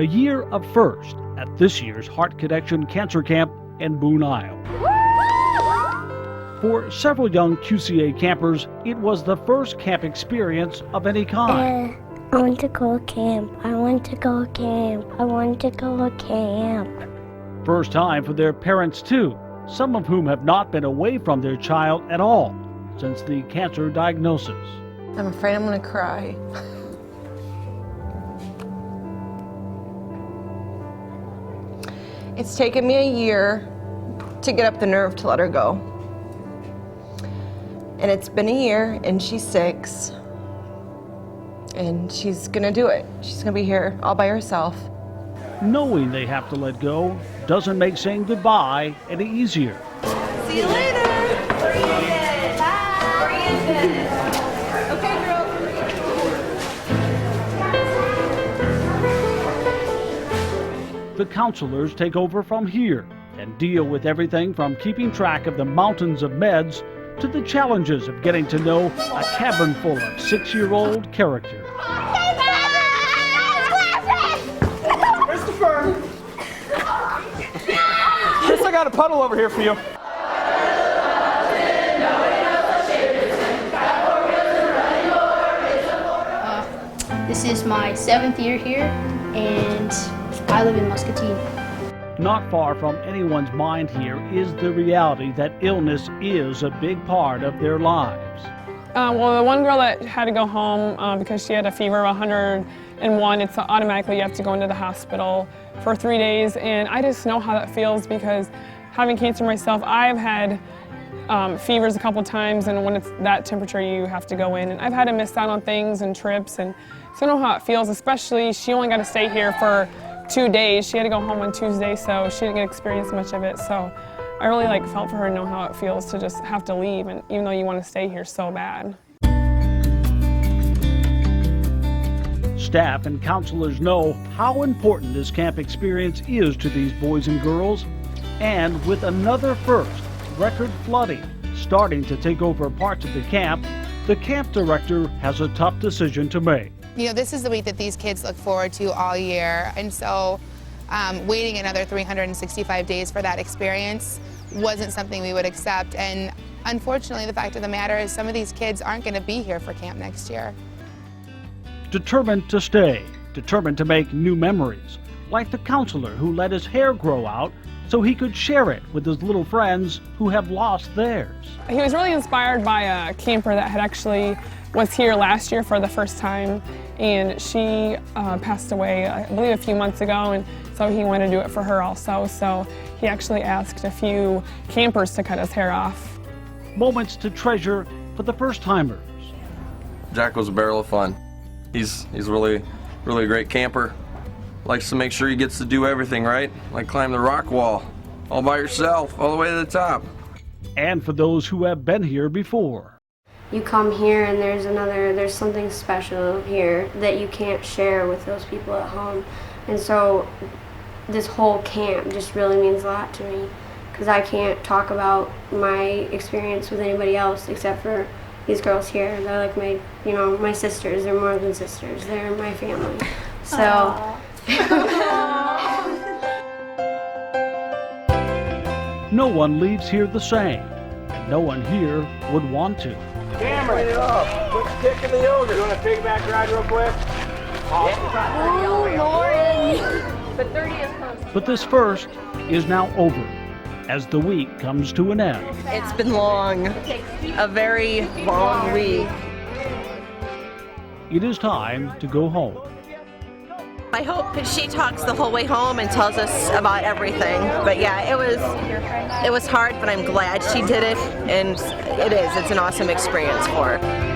A year of first at this year's Heart Connection Cancer Camp in Boone, Iowa. For several young QCA campers, it was the first camp experience of any kind. I want to go camp. I want to go camp. I want to go camp. First time for their parents too, some of whom have not been away from their child at all since the cancer diagnosis. I'm afraid I'm gonna cry. It's taken me a year to get up the nerve to let her go. And it's been a year, and she's 6. And she's gonna do it. She's gonna be here all by herself. Knowing they have to let go doesn't make saying goodbye any easier. See you later. Okay, girl. The counselors take over from here and deal with everything from keeping track of the mountains of meds to the challenges of getting to know a cabin full of 6-year-old characters. Christopher! Chris, I got a puddle over here for you. This is my 7th year here, and I live in Muscatine. Not far from anyone's mind here is the reality that illness is a big part of their lives. Well, the one girl that had to go home because she had a fever of 101, it's automatically you have to go into the hospital for 3 days, and I just know how that feels because having cancer myself, I've had fevers a couple times, and when it's that temperature you have to go in, and I've had to miss out on things and trips, and so I know how it feels, especially she only got to stay here for 2 days. She had to go home on Tuesday, so she didn't get to experience much of it. So I really felt for her and know how it feels to just have to leave, and even though you want to stay here so bad. Staff and counselors know how important this camp experience is to these boys and girls. And with another first, record flooding, starting to take over parts of the camp director has a tough decision to make. You know, this is the week that these kids look forward to all year, and so waiting another 365 days for that experience wasn't something we would accept, and unfortunately the fact of the matter is some of these kids aren't going to be here for camp next year. Determined to stay, determined to make new memories, like the counselor who let his hair grow out so he could share it with his little friends who have lost theirs. He was really inspired by a camper that had actually was here last year for the first time, and she passed away, I believe, a few months ago, and so he wanted to do it for her also. So he actually asked a few campers to cut his hair off. Moments to treasure for the first-timers. Jack was a barrel of fun. He's really a great camper. Likes to make sure he gets to do everything, right? Like climb the rock wall, all by yourself, all the way to the top. And for those who have been here before. You come here and there's something special here that you can't share with those people at home. And so this whole camp just really means a lot to me because I can't talk about my experience with anybody else except for these girls here. They're like my sisters. They're more than sisters. They're my family. So. No one leaves here the same. No one here would want to. Cameron, it up. Quick kick in the yogurt. You want a pigback ride real quick? But this first is now over as the week comes to an end. It's been long, a very long week. It is time to go home. I hope she talks the whole way home and tells us about everything. But yeah, it was hard, but I'm glad she did it, and it's an awesome experience for her.